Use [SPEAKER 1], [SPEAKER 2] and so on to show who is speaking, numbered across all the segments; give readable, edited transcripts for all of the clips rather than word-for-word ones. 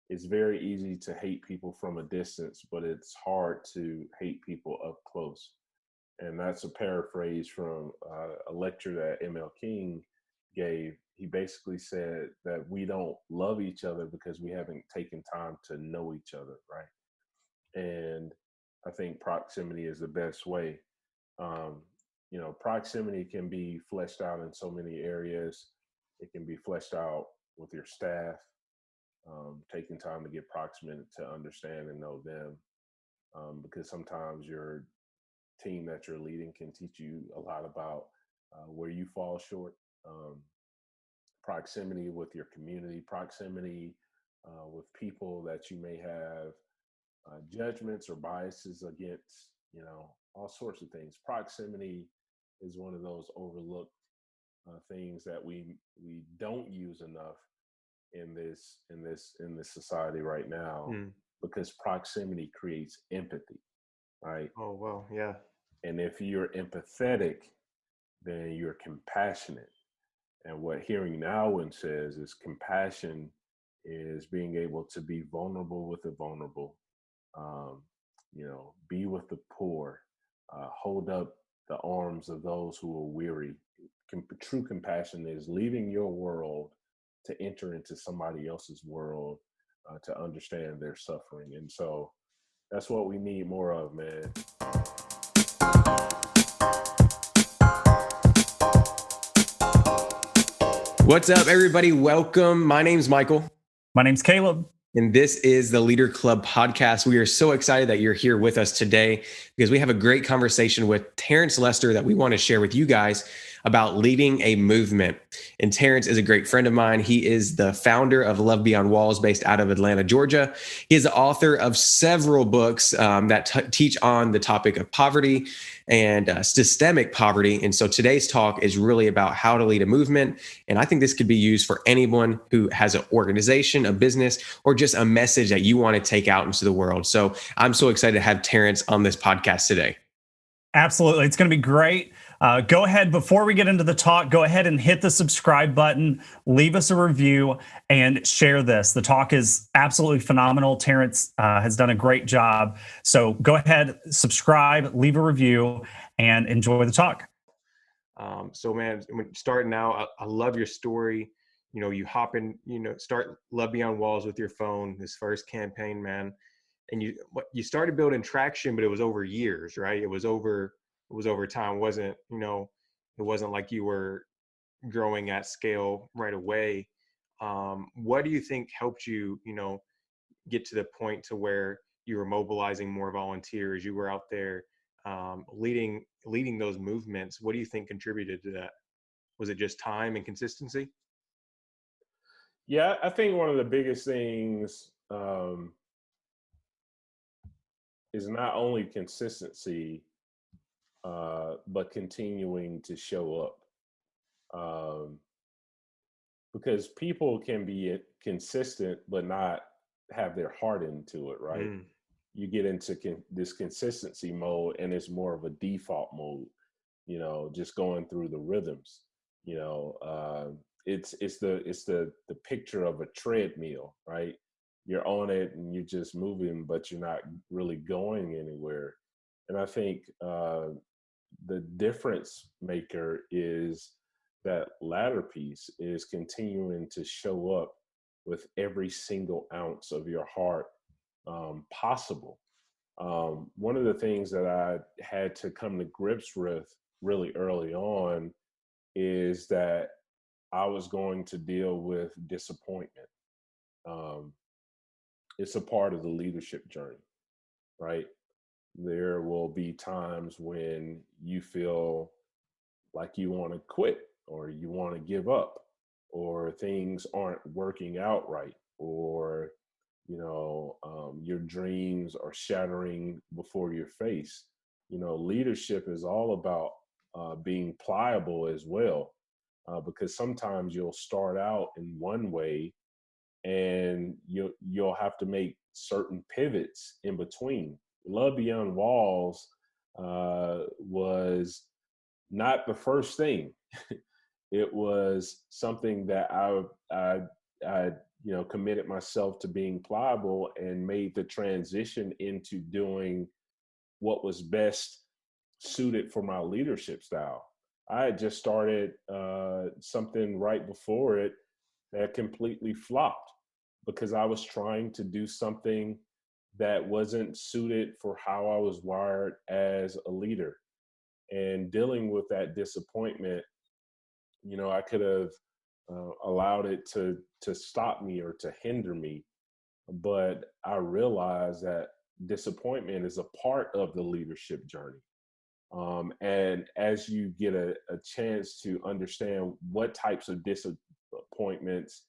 [SPEAKER 1] it's very easy to hate people from a distance, but it's hard to hate people up close. And that's a paraphrase from a lecture that ML King gave. He basically said that we don't love each other because we haven't taken time to know each other, right? And I think proximity is the best way. Um, Proximity can be fleshed out in so many areas. It can be fleshed out with your staff, taking time to get proximate to understand and know them, because sometimes your team that you're leading can teach you a lot about where you fall short. Um, Proximity with your community, proximity with people that you may have judgments or biases against, all sorts of things. Proximity is one of those overlooked things that we don't use enough in this society right now,
[SPEAKER 2] Mm.
[SPEAKER 1] because proximity creates empathy, right?
[SPEAKER 2] Oh, well, yeah.
[SPEAKER 1] And if you're empathetic, then you're compassionate. And what Hearing Now one says is compassion is being able to be vulnerable with the vulnerable, um, be with the poor, hold up the arms of those who are weary. True compassion is leaving your world to enter into somebody else's world, to understand their suffering. And so that's what we need more of, man.
[SPEAKER 3] What's up, everybody? Welcome. My name's Michael,
[SPEAKER 4] My name's Caleb.
[SPEAKER 3] and this is the Leader Club podcast. We are so excited that you're here with us today because we have a great conversation with Terence Lester that we want to share with you guys about leading a movement. And Terence is a great friend of mine. He is the founder of Love Beyond Walls based out of Atlanta, Georgia. He is the author of several books that teach on the topic of poverty and systemic poverty. And so today's talk is really about how to lead a movement. And I think this could be used for anyone who has an organization, a business, or just a message that you want to take out into the world. So I'm so excited to have Terence on this podcast today.
[SPEAKER 4] Absolutely. It's going to be great. Go ahead, before we get into the talk, go ahead and hit the subscribe button, leave us a review, and share this. The talk is absolutely phenomenal. Terence has done a great job. So go ahead, subscribe, leave a review, and enjoy the talk.
[SPEAKER 2] So, man, starting out, I love your story. You hop in, start Love Beyond Walls with your phone, this first campaign, man. And you started building traction, but it was over years, right? It was over time. It wasn't like you were growing at scale right away. What do you think helped you, get to the point to where you were mobilizing more volunteers? You were out there leading those movements. What do you think contributed to that? Was it just time and consistency?
[SPEAKER 1] Yeah, I think one of the biggest things is not only consistency, but continuing to show up. Um, because people can be consistent, but not have their heart into it, right?
[SPEAKER 2] Mm.
[SPEAKER 1] You get into this consistency mode, and it's more of a default mode, just going through the rhythms. You know, it's the picture of a treadmill, right? You're on it and you're just moving, but you're not really going anywhere. And I think the difference maker is that latter piece is continuing to show up with every single ounce of your heart possible. One of the things that I had to come to grips with really early on is that I was going to deal with disappointment. Um, it's a part of the leadership journey, right? There will be times when you feel like you want to quit or you want to give up or things aren't working out right or your dreams are shattering before your face. Leadership is all about being pliable as well, because sometimes you'll start out in one way and you'll have to make certain pivots in between. Love Beyond Walls was not the first thing. It was something that I committed myself to being pliable and made the transition into doing what was best suited for my leadership style. I had just started something right before it that completely flopped because I was trying to do something that wasn't suited for how I was wired as a leader. And dealing with that disappointment, I could have allowed it to stop me or to hinder me. But I realized that disappointment is a part of the leadership journey. And as you get a chance to understand what types of disappointments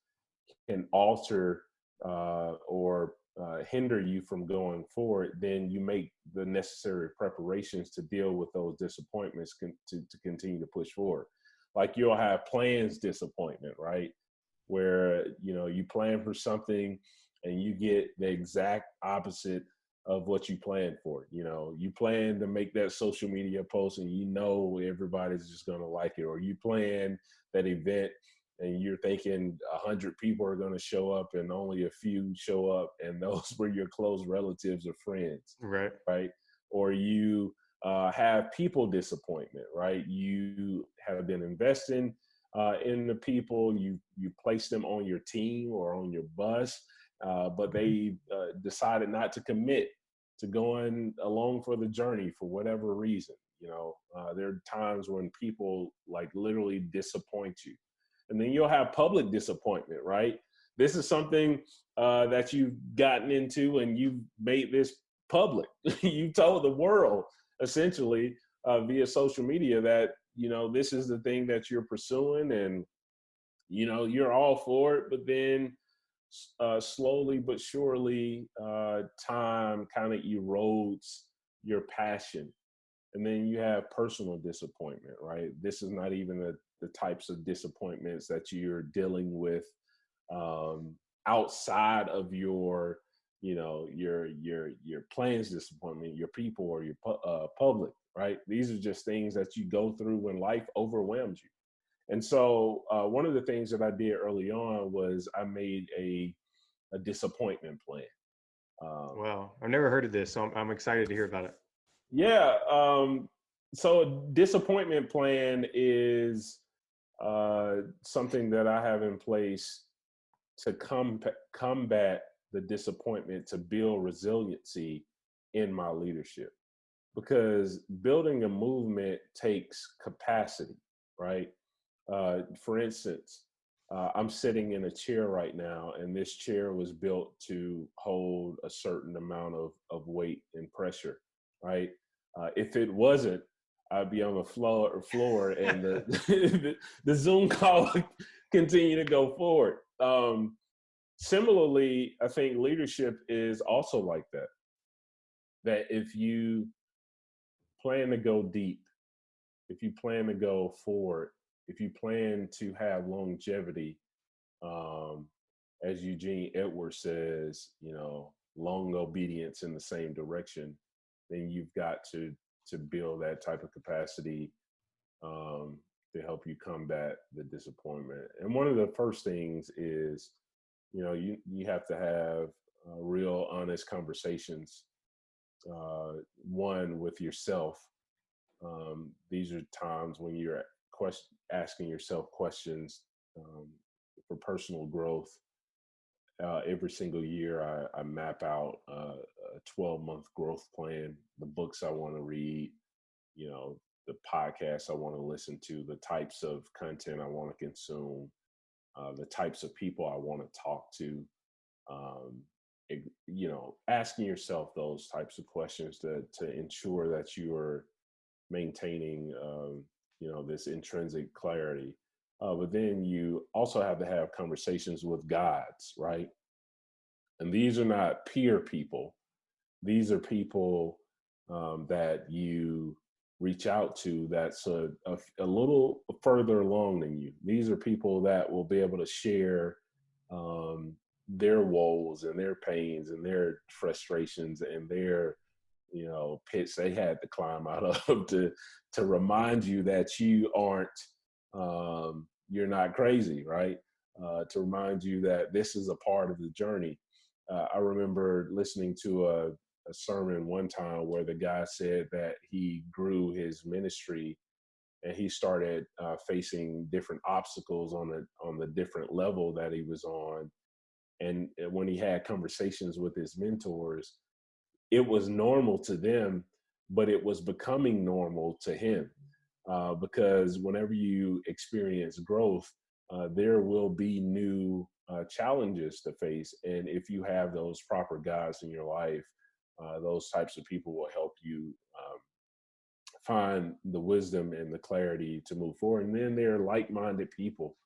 [SPEAKER 1] can alter or hinder you from going forward, then you make the necessary preparations to deal with those disappointments to continue to push forward. Like you'll have plans disappointment, right? Where, you plan for something and you get the exact opposite of what you planned for. You plan to make that social media post and everybody's just going to like it, or you plan that event and you're thinking 100 people are going to show up and only a few show up, and those were your close relatives or friends. Right. Or you have people disappointment, right? You have been investing in the people, you place them on your team or on your bus, but they decided not to commit to going along for the journey for whatever reason. There are times when people like literally disappoint you. And then you'll have public disappointment, right? This is something that you've gotten into and you've made this public. You told the world essentially via social media that, this is the thing that you're pursuing and, you're all for it. But then slowly but surely, time kind of erodes your passion. And then you have personal disappointment, right? This is not even the types of disappointments that you're dealing with outside of your plans disappointment, your people or your public, right? These are just things that you go through when life overwhelms you. And so one of the things that I did early on was I made a disappointment plan.
[SPEAKER 2] Wow, I've never heard of this, so I'm excited to hear about it.
[SPEAKER 1] Yeah. So a disappointment plan is something that I have in place to combat the disappointment, to build resiliency in my leadership. Because building a movement takes capacity, right? For instance, I'm sitting in a chair right now, and this chair was built to hold a certain amount of weight and pressure, right? If it wasn't, I'd be on the floor and the Zoom call would continue to go forward. Similarly, I think leadership is also like that. That if you plan to go deep, if you plan to go forward, if you plan to have longevity, as Eugene Edwards says, long obedience in the same direction, then you've got to build that type of capacity to help you combat the disappointment. And one of the first things is, you have to have real honest conversations, one with yourself. These are times when you're asking yourself questions for personal growth. Every single year, I map out a 12-month growth plan, the books I want to read, the podcasts I want to listen to, the types of content I want to consume, the types of people I want to talk to. Asking yourself those types of questions to ensure that you are maintaining, this intrinsic clarity. But then you also have to have conversations with guides, right? And these are not peer people. These are people that you reach out to that's a little further along than you. These are people that will be able to share their woes and their pains and their frustrations and their pits they had to climb out of to remind you that you aren't you're not crazy, right? to remind you that this is a part of the journey. I remember listening to a sermon one time where the guy said that he grew his ministry and he started facing different obstacles on the different level that he was on. And when he had conversations with his mentors, it was normal to them, but it was becoming normal to him. Because whenever you experience growth, there will be new challenges to face. And if you have those proper guides in your life, those types of people will help you find the wisdom and the clarity to move forward. And then they're like-minded people.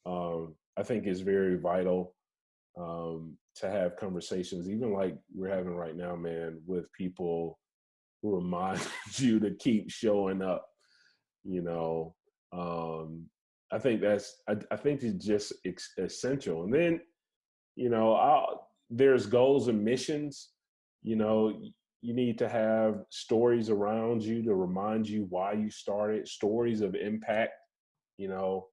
[SPEAKER 1] I think it's very vital to have conversations, even like we're having right now, man, with people who remind you to keep showing up. You know, I think I think it's just essential. And then, you know, there's goals and missions. You know, you need to have stories around you to remind you why you started, stories of impact, you know.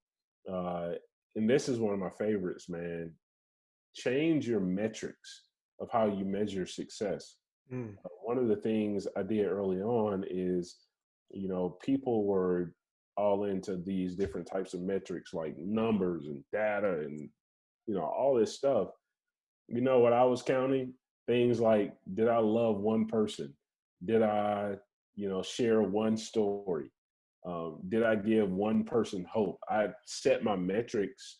[SPEAKER 1] And this is one of my favorites, man. Change your metrics of how you measure success. One of the things I did early on is, you know, people were all into these different types of metrics like numbers and data and, you know, all this stuff. You know what I was counting? Things like, did I love one person? Did I, you know, share one story? Did I give one person hope? I set my metrics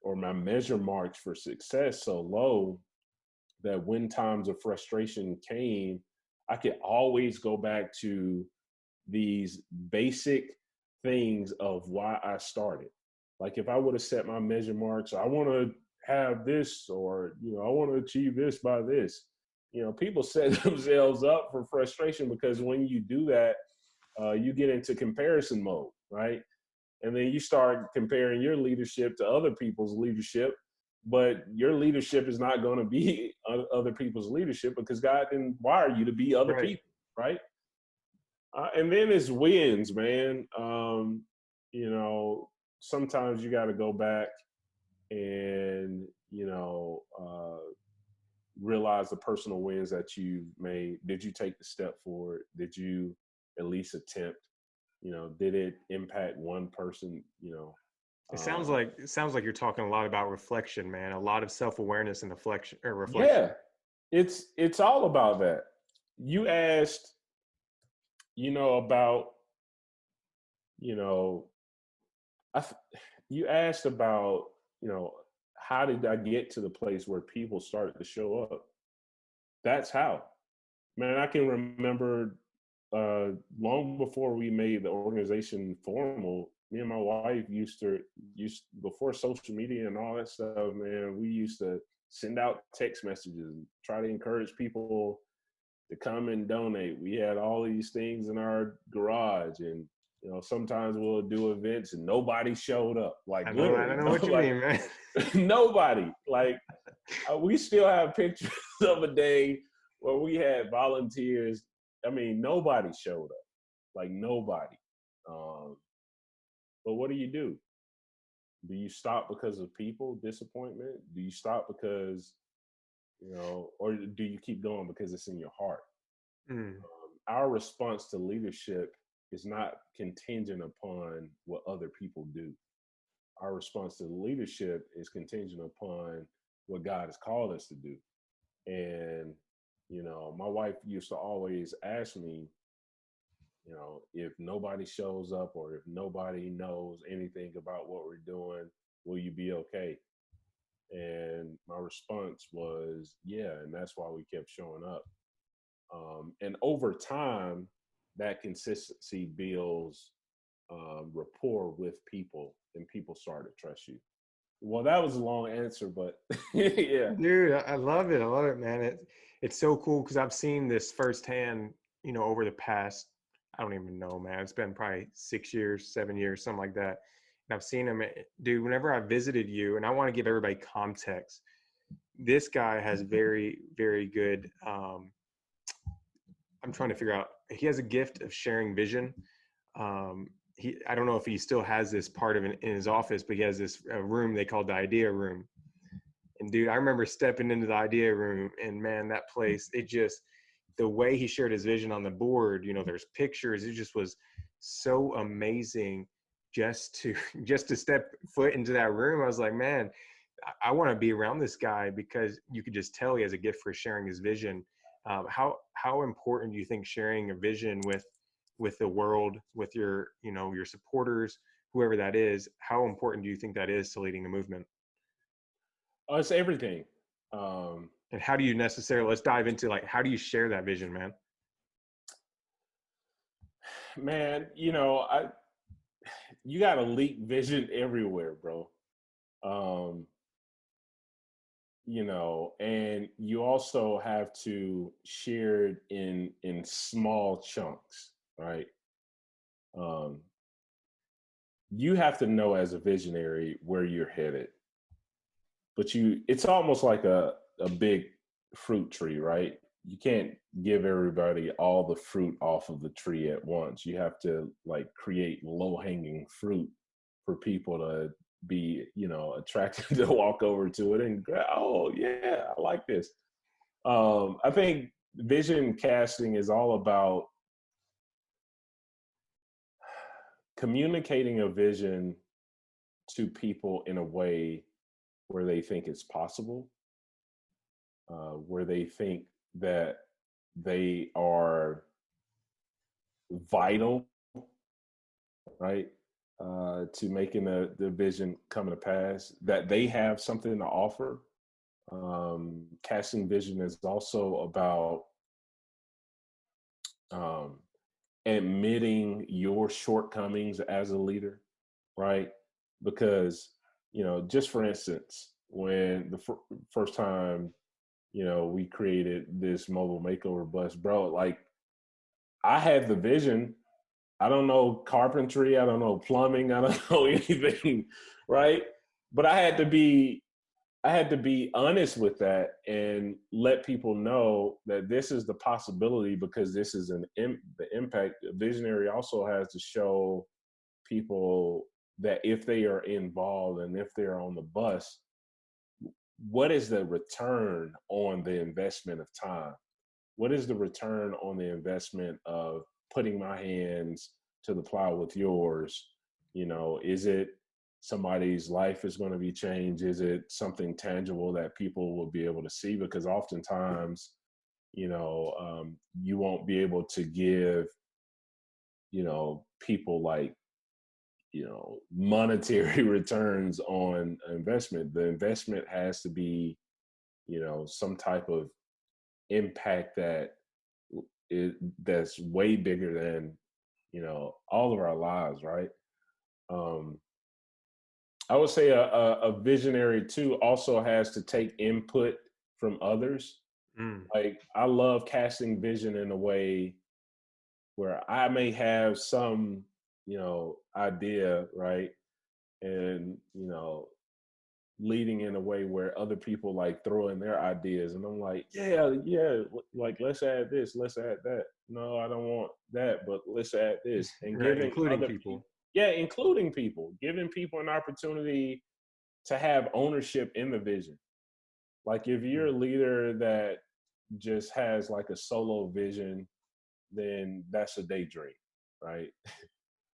[SPEAKER 1] or my measure marks for success so low that when times of frustration came, I could always go back to these basic things of why I started. Like if I would have set my measure marks, I want to have this, or, you know, I want to achieve this by this. You know, people set themselves up for frustration because when you do that, you get into comparison mode, right? And then you start comparing your leadership to other people's leadership, but your leadership is not going to be other people's leadership because God didn't wire you to be other people, right? And then it's wins, man. You know, sometimes you got to go back and, you know, realize the personal wins that you've made. Did you take the step forward? Did you at least attempt? You know, did it impact one person? You know,
[SPEAKER 2] It sounds like you're talking a lot about reflection, man. A lot of self-awareness and reflection.
[SPEAKER 1] Yeah, it's all about that. You asked, you know, about, you know, you asked about, you know, how did I get to the place where people started to show up? That's how. Man, I can remember long before we made the organization formal, me and my wife used before social media and all that stuff, man, we used to send out text messages and try to encourage people to come and donate. We had all these things in our garage, and, you know, sometimes we'll do events and nobody showed up. Like,
[SPEAKER 2] I
[SPEAKER 1] literally,
[SPEAKER 2] know what you mean, man.
[SPEAKER 1] nobody. Like, we still have pictures of a day where we had volunteers. I mean, nobody showed up. Like, nobody. But what do? Do you stop because of people disappointment? Do you stop because, you know, or do you keep going because it's in your heart? Our response to leadership is not contingent upon what other people do. Our response to leadership is contingent upon what God has called us to do. And, you know, my wife used to always ask me, you know, if nobody shows up or if nobody knows anything about what we're doing, will you be okay? And my response was, yeah. And that's why we kept showing up. And over time, that consistency builds rapport with people, and people start to trust you. Well, that was a long answer, but yeah.
[SPEAKER 2] Dude, I love it. I love it, man. It's so cool because I've seen this firsthand, you know, over the past, I don't even know, man. It's been probably 6 years, 7 years, something like that. And I've seen him, dude, whenever I visited you, and I want to give everybody context, this guy has very, very good, I'm trying to figure out, he has a gift of sharing vision. I don't know if he still has this part of it in his office, but he has this room they call the idea room. And dude, I remember stepping into the idea room, and man, that place, it just, the way he shared his vision on the board, you know, there's pictures, it just was so amazing just to just to step foot into that room. I was like, man, I want to be around this guy, because you could just tell he has a gift for sharing his vision. How important do you think sharing a vision with the world, with your, you know, your supporters, whoever that is, how important do you think that is to leading a movement?
[SPEAKER 1] Oh, it's everything.
[SPEAKER 2] And how do you necessarily, let's dive into, like, how do you share that vision, man?
[SPEAKER 1] Man, you know, you got to leak vision everywhere, bro. You know, and you also have to share it in small chunks, right? You have to know as a visionary where you're headed, but it's almost like a big fruit tree, right? You can't give everybody all the fruit off of the tree at once. You have to like create low hanging fruit for people to be, you know, attracted to walk over to it and grab, oh yeah, I like this. I think vision casting is all about communicating a vision to people in a way where they think it's possible, where they think that they are vital, right, to making the vision come to pass, that they have something to offer. Casting vision is also about admitting your shortcomings as a leader, right? Because, you know, just for instance, when the first time, you know, we created this mobile makeover bus, bro, like I had the vision. I don't know carpentry, I don't know plumbing, I don't know anything, right? But I had to be honest with that and let people know that this is the possibility, because this is the impact. A visionary also has to show people that if they are involved and if they're on the bus, what is the return on the investment of time? What is the return on the investment of putting my hands to the plow with yours? You know, is it somebody's life is going to be changed? Is it something tangible that people will be able to see? Because oftentimes, you know, you won't be able to give, you know, people like, you know, monetary returns on investment. The investment has to be, you know, some type of impact that's way bigger than, you know, all of our lives, right? I would say a visionary too also has to take input from others. Like I love casting vision in a way where I may have some, you know, idea, right? And, you know, leading in a way where other people like throw in their ideas, and I'm like, yeah, like let's add this, let's add that. No, I don't want that, but let's add this. And
[SPEAKER 2] Right,
[SPEAKER 1] giving
[SPEAKER 2] including
[SPEAKER 1] other
[SPEAKER 2] people.
[SPEAKER 1] yeah, including people, giving people an opportunity to have ownership in the vision. Like if you're a leader that just has like a solo vision, then that's a daydream, right?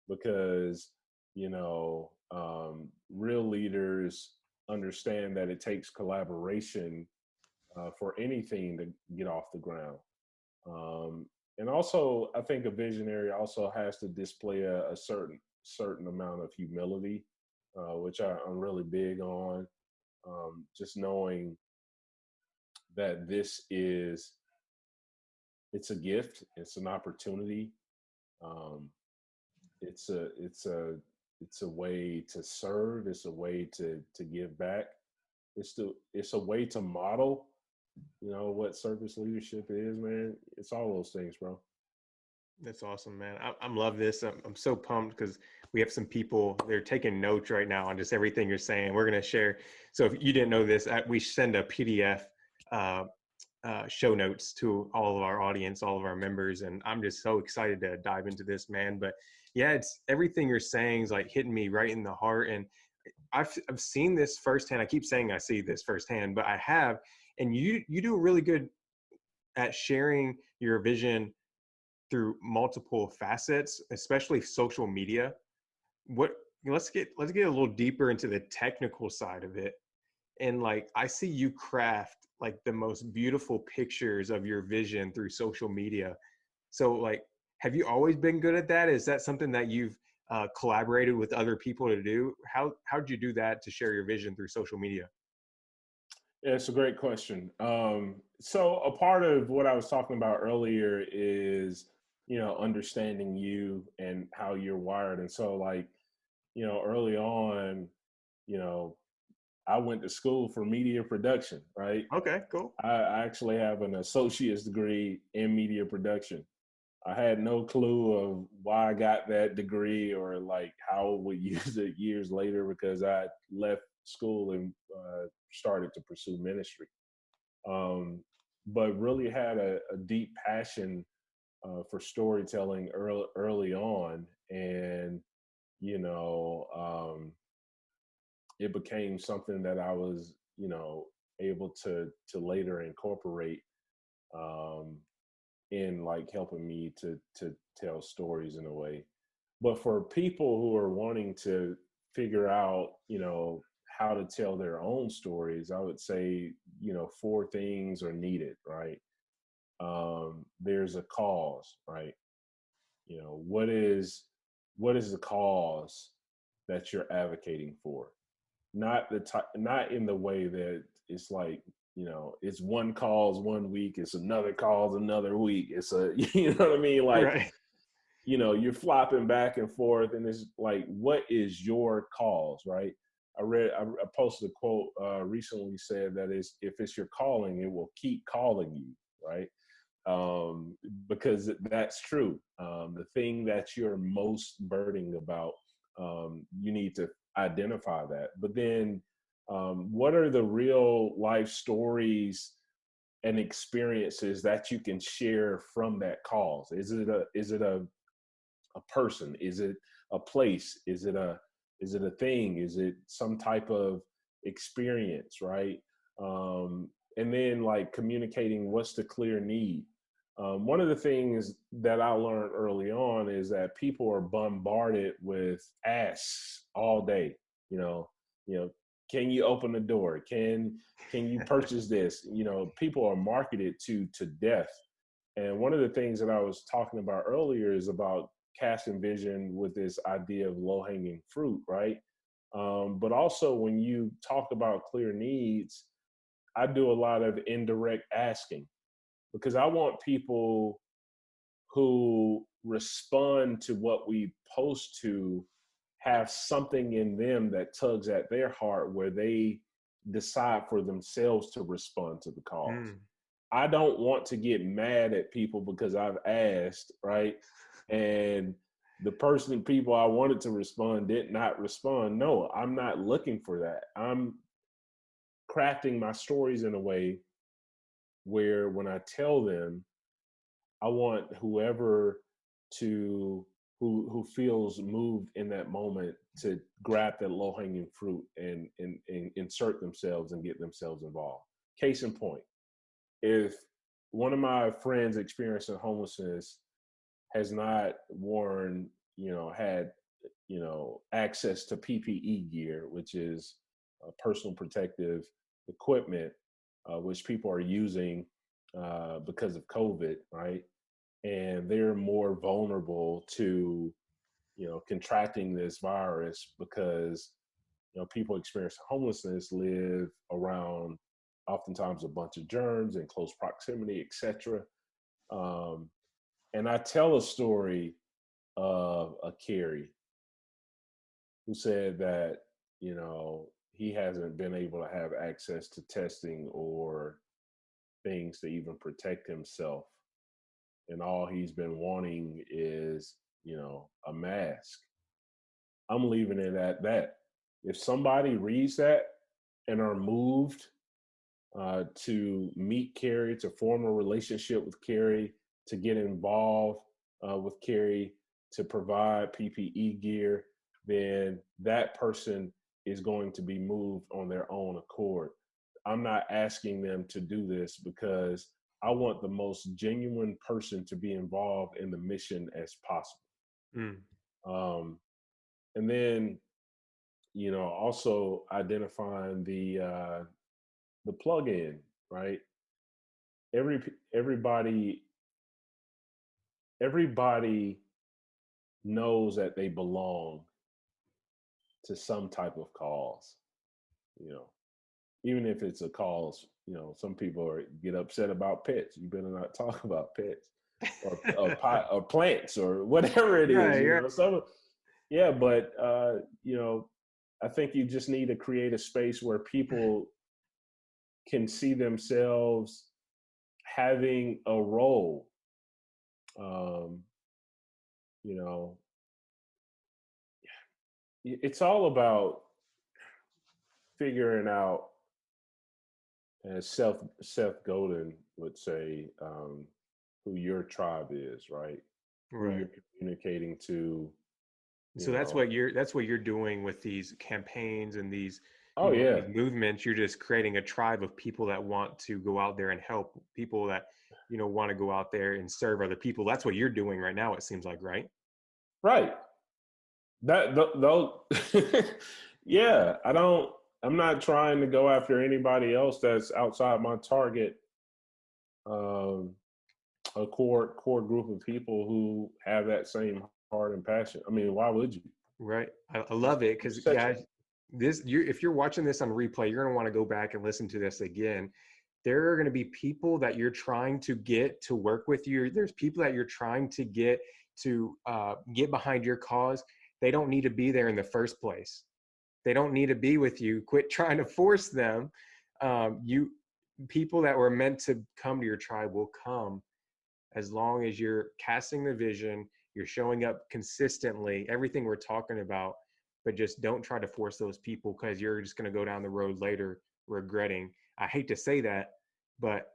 [SPEAKER 1] Because, you know, real leaders understand that it takes collaboration for anything to get off the ground. And also, I think a visionary also has to display a certain amount of humility, which I'm really big on. Just knowing that it's a gift, it's an opportunity, um, it's a way to serve, it's a way to give back, it's a way to model, you know, what service leadership is, man. It's all those things, bro.
[SPEAKER 2] That's awesome, man. I'm love this. I'm so pumped because we have some people, they're taking notes right now on just everything you're saying. We're going to share. So if you didn't know this, we send a PDF show notes to all of our audience, all of our members, and I'm just so excited to dive into this, man. But yeah, it's everything you're saying is like hitting me right in the heart, and I've seen this firsthand. I keep saying I see this firsthand, but I have, and you do really good at sharing your vision through multiple facets, especially social media. What let's get a little deeper into the technical side of it. And like I see you craft like the most beautiful pictures of your vision through social media. So like, have you always been good at that? Is that something that you've collaborated with other people to do? How'd you do that to share your vision through social media?
[SPEAKER 1] Yeah, it's a great question. So a part of what I was talking about earlier is, understanding you and how you're wired. And so like, early on, you know, I went to school for media production, right?
[SPEAKER 2] Okay, cool.
[SPEAKER 1] I actually have an associate's degree in media production. I had no clue of why I got that degree or like how I would use it years later because I left school and started to pursue ministry. But really had a deep passion for storytelling early on, and you know, it became something that I was, able to later incorporate um, in like helping me to tell stories in a way. But for people who are wanting to figure out, how to tell their own stories, I would say, four things are needed, right? There's a cause, right? What is the cause that you're advocating for? Not in the way that it's like, it's one cause one week, it's another cause another week. It's a you know what I mean? Like,
[SPEAKER 2] Right.
[SPEAKER 1] you're flopping back and forth, and it's like, what is your cause, right? I posted a quote recently, said that is, if it's your calling, it will keep calling you, right? Because that's true. The thing that you're most burdened about, you need to identify that. But then, what are the real life stories and experiences that you can share from that cause? Is it a person? Is it a place? Is it a thing? Is it some type of experience, right? And then like communicating what's the clear need. One of the things that I learned early on is that people are bombarded with asks all day. You know, you know, can you open the door? Can you purchase this? People are marketed to death. And one of the things that I was talking about earlier is about casting vision with this idea of low hanging fruit, right? But also, when you talk about clear needs, I do a lot of indirect asking because I want people who respond to what we post to have something in them that tugs at their heart where they decide for themselves to respond to the cause.
[SPEAKER 2] Mm.
[SPEAKER 1] I don't want to get mad at people because I've asked, right? And people I wanted to respond did not respond. No, I'm not looking for that. I'm crafting my stories in a way where when I tell them, I want whoever to who feels moved in that moment to grab that low hanging fruit and insert themselves and get themselves involved. Case in point, if one of my friends experiencing homelessness has not had access to PPE gear, which is personal protective equipment, which people are using because of COVID, right? And they're more vulnerable to contracting this virus because people experiencing homelessness live around oftentimes a bunch of germs in close proximity, etc. Um, and I tell a story of a Carrie who said that he hasn't been able to have access to testing or things to even protect himself, and all he's been wanting is a mask. I'm leaving it at that. If somebody reads that and are moved to meet Carrie, to form a relationship with Carrie, to get involved with Carrie, to provide PPE gear, then that person is going to be moved on their own accord. I'm not asking them to do this because I want the most genuine person to be involved in the mission as possible. Um, and then, also identifying the plug-in, right? Everybody everybody knows that they belong to some type of cause, you know, even if it's a cause, some people get upset about pets. You better not talk about pets or plants or whatever it is,
[SPEAKER 2] Right.
[SPEAKER 1] So, yeah, but, I think you just need to create a space where people can see themselves having a role. Um, you know, it's all about figuring out, as Seth Godin would say, who your tribe is, right? Who
[SPEAKER 2] Right.
[SPEAKER 1] you're communicating to.
[SPEAKER 2] So that's what you're doing with these campaigns and these,
[SPEAKER 1] Oh yeah,
[SPEAKER 2] these movements. You're just creating a tribe of people that want to go out there and help people that, want to go out there and serve other people. That's what you're doing right now, it seems like, right?
[SPEAKER 1] right. Those, yeah. I'm not trying to go after anybody else that's outside my target. A core group of people who have that same heart and passion. I mean, why would you?
[SPEAKER 2] Right. I love it because,
[SPEAKER 1] Such a,
[SPEAKER 2] guys, if you're watching this on replay, you're going to want to go back and listen to this again. There are going to be people that you're trying to get to work with you. There's people that you're trying to get to get behind your cause. They don't need to be there in the first place. They don't need to be with you. Quit trying to force them. You people that were meant to come to your tribe will come as long as you're casting the vision, you're showing up consistently, everything we're talking about, but just don't try to force those people because you're just going to go down the road later regretting. I hate to say that, but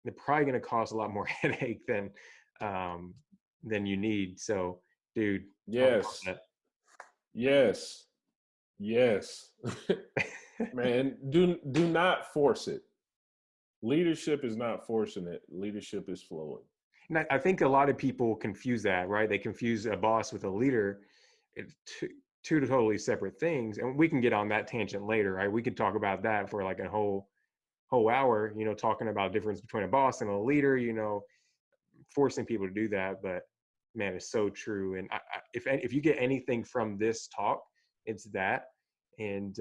[SPEAKER 2] they're probably going to cause a lot more headache than you need. So, dude, I
[SPEAKER 1] yes,
[SPEAKER 2] love
[SPEAKER 1] yes, yes.
[SPEAKER 2] that.
[SPEAKER 1] Man, do not force it. Leadership is not forcing it. Leadership is flowing.
[SPEAKER 2] And I think a lot of people confuse that, right? They confuse a boss with a leader. It's two totally separate things. And we can get on that tangent later, right? We could talk about that for like a whole hour, talking about difference between a boss and a leader, forcing people to do that. But man, it's so true. And if you get anything from this talk, it's that. And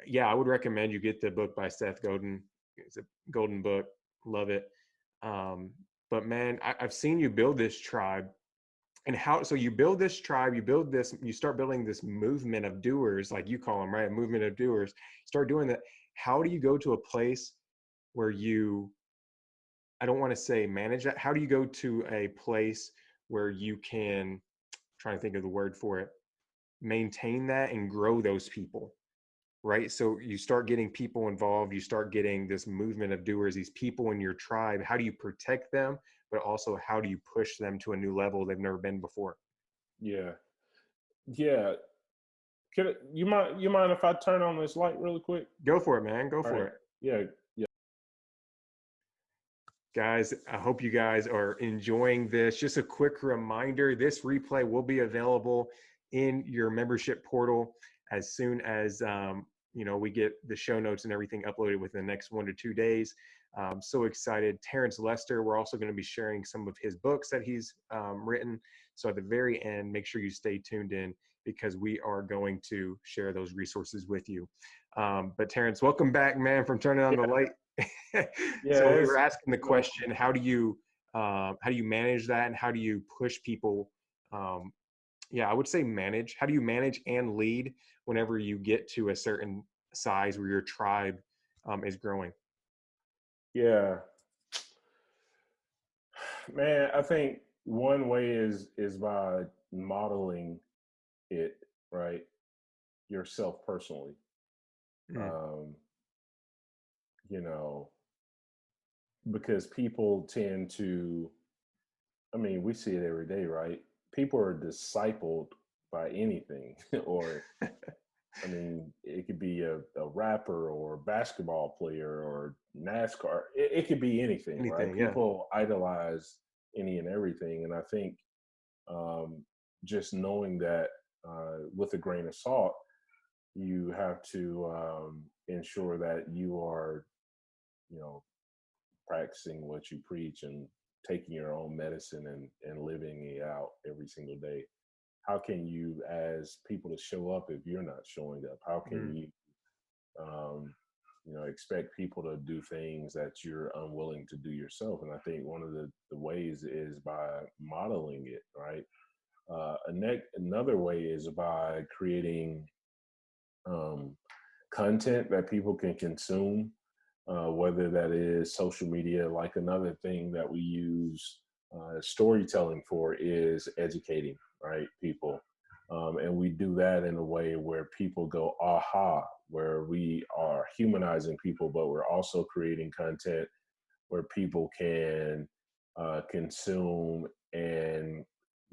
[SPEAKER 2] yeah, I would recommend you get the book by Seth Godin. It's a golden book. Love it. Um, but man, I've seen you build this tribe. And so you build this tribe, you start building this movement of doers, like you call them, right? A movement of doers. Start doing that. How do you go to a place where I don't want to say manage that. How do you go to a place where you can, I'm trying to think of the word for it, maintain that and grow those people? Right. So you start getting people involved, you start getting this movement of doers, these people in your tribe. How do you protect them? But also, how do you push them to a new level they've never been before?
[SPEAKER 1] Yeah, yeah. You mind if I turn on this light really quick?
[SPEAKER 2] Go for it, man. Go
[SPEAKER 1] All
[SPEAKER 2] for
[SPEAKER 1] right.
[SPEAKER 2] it.
[SPEAKER 1] Yeah, yeah.
[SPEAKER 2] Guys, I hope you guys are enjoying this. Just a quick reminder, this replay will be available in your membership portal as soon as we get the show notes and everything uploaded within the next 1 to 2 days. So excited. Terence Lester, we're also going to be sharing some of his books that he's written. So at the very end, make sure you stay tuned in because we are going to share those resources with you. But Terence, welcome back, man, from turning on the light. So we were asking the question, how do you manage that, and how do you push people? I would say manage. How do you manage and lead whenever you get to a certain size where your tribe is growing?
[SPEAKER 1] Yeah, man. I think one way is by modeling it, right, yourself personally.
[SPEAKER 2] Mm.
[SPEAKER 1] you know, because people tend to, I mean, we see it every day, right? People are discipled by anything, or I mean, it could be a rapper or a basketball player or NASCAR. It could be anything, right?
[SPEAKER 2] Anything, yeah.
[SPEAKER 1] People idolize any and everything. And I think just knowing that with a grain of salt, you have to ensure that you are, you know, practicing what you preach and taking your own medicine and living it out every single day. How can you ask people to show up if you're not showing up? How can
[SPEAKER 2] Mm.
[SPEAKER 1] you um, you know, expect people to do things that you're unwilling to do yourself? And I think one of the ways is by modeling it, right? Another way is by creating um, content that people can consume, whether that is social media. Like another thing that we use storytelling for is educating, right? People. And we do that in a way where people go, aha, where we are humanizing people, but we're also creating content where people can consume and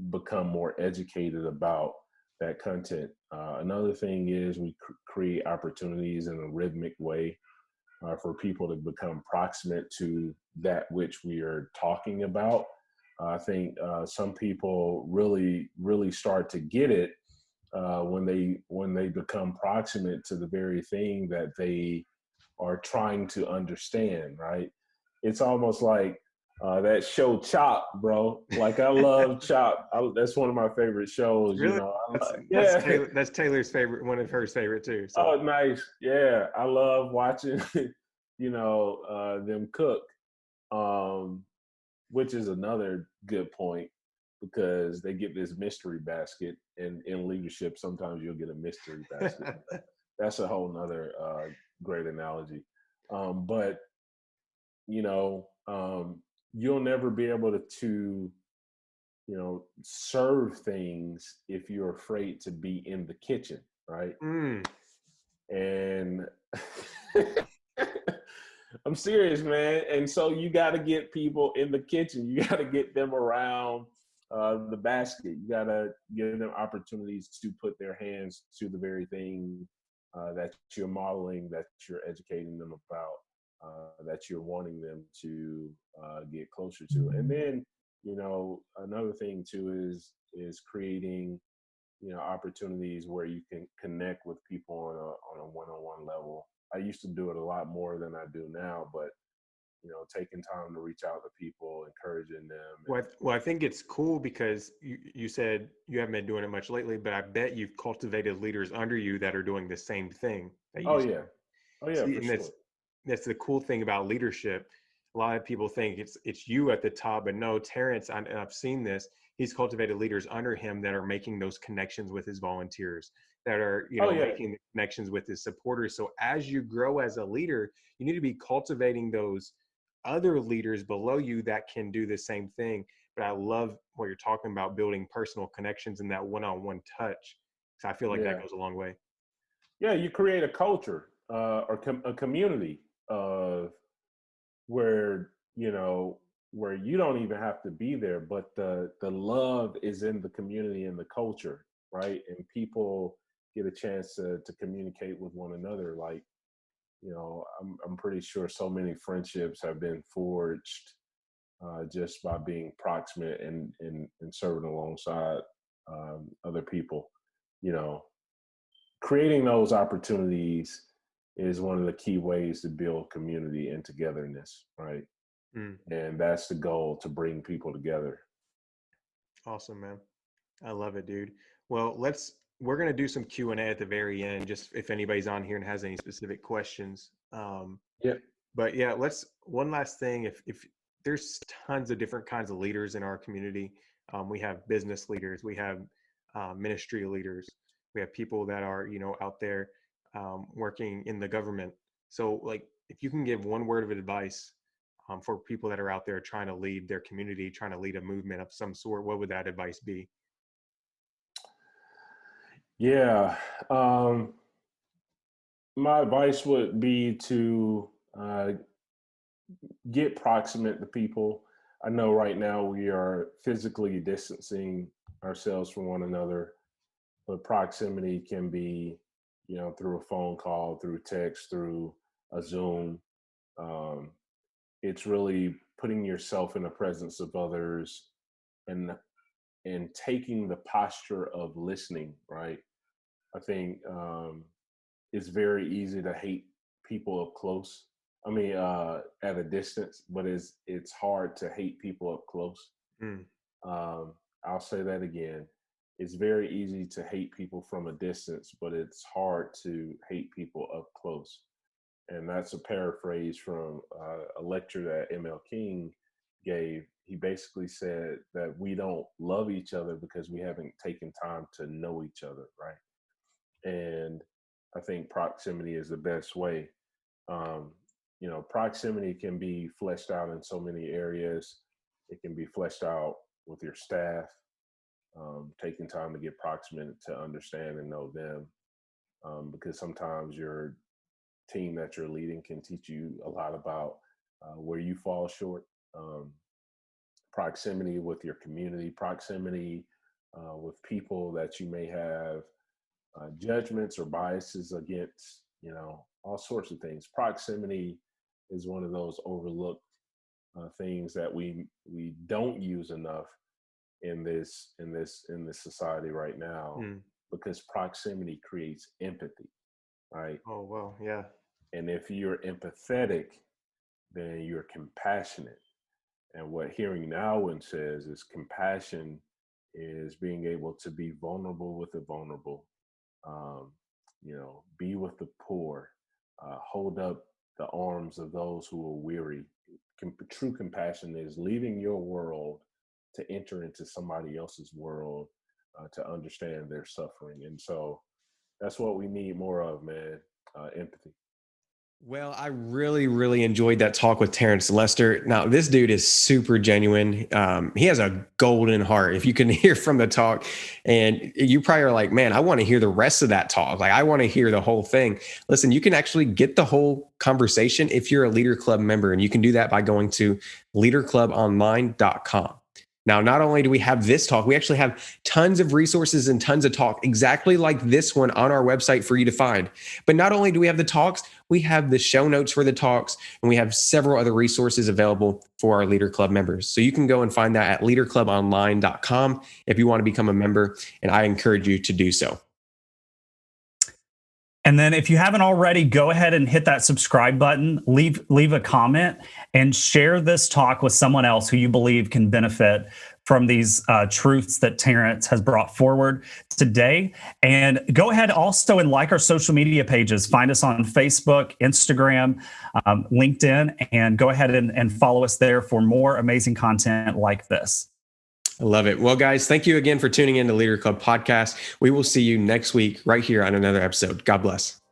[SPEAKER 1] become more educated about that content. Another thing is we create opportunities in a rhythmic way for people to become proximate to that which we are talking about. I think some people really start to get it when they become proximate to the very thing that they are trying to understand. Right? It's almost like that show Chop, bro. Like I love Chop. That's one of my favorite shows. You
[SPEAKER 2] Really?
[SPEAKER 1] know,
[SPEAKER 2] That's
[SPEAKER 1] yeah.
[SPEAKER 2] Taylor, that's Taylor's favorite, one of her favorite too. So
[SPEAKER 1] Oh, nice. Yeah, I love watching, you know, them cook, um, which is another good point because they get this mystery basket, and in leadership, sometimes you'll get a mystery basket. That's a whole nother great analogy. But you know, you'll never be able to, you know, serve things if you're afraid to be in the kitchen, right?
[SPEAKER 2] mm,
[SPEAKER 1] And I'm serious, man. And so you got to get people in the kitchen. You got to get them around the basket. You got to give them opportunities to put their hands to the very thing that you're modeling, that you're educating them about, that you're wanting them to get closer to. And then, you know, another thing too is creating, you know, opportunities where you can connect with people on a one-on-one level. I used to do it a lot more than I do now, but you know, taking time to reach out to people, encouraging them. And,
[SPEAKER 2] well, I think it's cool because you said you haven't been doing it much lately, but I bet you've cultivated leaders under you that are doing the same thing that
[SPEAKER 1] oh
[SPEAKER 2] you
[SPEAKER 1] yeah, oh yeah,
[SPEAKER 2] see,
[SPEAKER 1] for
[SPEAKER 2] and
[SPEAKER 1] sure.
[SPEAKER 2] that's the cool thing about leadership. A lot of people think it's you at the top, but no, Terrence, and I've seen this. He's cultivated leaders under him that are making those connections with his volunteers, that are
[SPEAKER 1] Oh yeah,
[SPEAKER 2] making the connections with his supporters. So as you grow as a leader, you need to be cultivating those other leaders below you that can do the same thing. But I love what you're talking about, building personal connections and that one-on-one touch. So I feel like that
[SPEAKER 1] yeah,
[SPEAKER 2] goes a long way.
[SPEAKER 1] yeah. You create a culture or a community of where, you know, where you don't even have to be there, but the love is in the community and the culture, right? And people get a chance to communicate with one another. Like, you know, I'm pretty sure so many friendships have been forged just by being proximate and serving alongside other people. You know, creating those opportunities is one of the key ways to build community and togetherness, right?
[SPEAKER 2] Mm,
[SPEAKER 1] And that's the goal, to bring people together.
[SPEAKER 2] awesome, man. I love it, dude. Well, we're going to do some Q&A at the very end, just if anybody's on here and has any specific questions.
[SPEAKER 1] Yeah.
[SPEAKER 2] But yeah, one last thing. If there's tons of different kinds of leaders in our community, we have business leaders, we have ministry leaders, we have people that are, out there working in the government. So like, if you can give one word of advice for people that are out there trying to lead their community, trying to lead a movement of some sort, what would that advice be?
[SPEAKER 1] Yeah. My advice would be to Uh, get proximate to people. I know right now we are physically distancing ourselves from one another, but proximity can be, through a phone call, through text, through a Zoom. Um, it's really putting yourself in the presence of others and taking the posture of listening, right? I think it's very easy to hate people up close. I mean, at a distance, but it's hard to hate people up close.
[SPEAKER 2] Mm.
[SPEAKER 1] I'll say that again. It's very easy to hate people from a distance, but it's hard to hate people up close. And that's a paraphrase from a lecture that ML King gave. He basically said that we don't love each other because we haven't taken time to know each other, right? And I think proximity is the best way. Um, proximity can be fleshed out in so many areas. It can be fleshed out with your staff, taking time to get proximate to understand and know them, because sometimes your team that you're leading can teach you a lot about where you fall short. Proximity with your community, proximity with people that you may have judgments or biases against, all sorts of things. Proximity is one of those overlooked things that we don't use enough in this society right now,
[SPEAKER 2] Mm.
[SPEAKER 1] because proximity creates empathy, right?
[SPEAKER 2] Oh, well, yeah.
[SPEAKER 1] And if you're empathetic, then you're compassionate. And what Hearing Now says is compassion is being able to be vulnerable with the vulnerable, um, be with the poor, hold up the arms of those who are weary. True compassion is leaving your world to enter into somebody else's world, to understand their suffering. And so that's what we need more of, man. Empathy.
[SPEAKER 3] Well, I really, really enjoyed that talk with Terence Lester. Now, this dude is super genuine. He has a golden heart, if you can hear from the talk. And you probably are like, man, I want to hear the rest of that talk. Like, I want to hear the whole thing. Listen, you can actually get the whole conversation if you're a Leader Club member, and you can do that by going to leaderclubonline.com. Now, not only do we have this talk, we actually have tons of resources and tons of talk exactly like this one on our website for you to find. But not only do we have the talks, we have the show notes for the talks, and we have several other resources available for our Leader Club members. So you can go and find that at leaderclubonline.com if you want to become a member, and I encourage you to do so.
[SPEAKER 4] And then if you haven't already, go ahead and hit that subscribe button, leave a comment, and share this talk with someone else who you believe can benefit from these truths that Terence has brought forward today. And go ahead also and like our social media pages. Find us on Facebook, Instagram, LinkedIn, and go ahead and follow us there for more amazing content like this.
[SPEAKER 3] I love it. Well, guys, thank you again for tuning in to Leader Club Podcast. We will see you next week right here on another episode. God bless.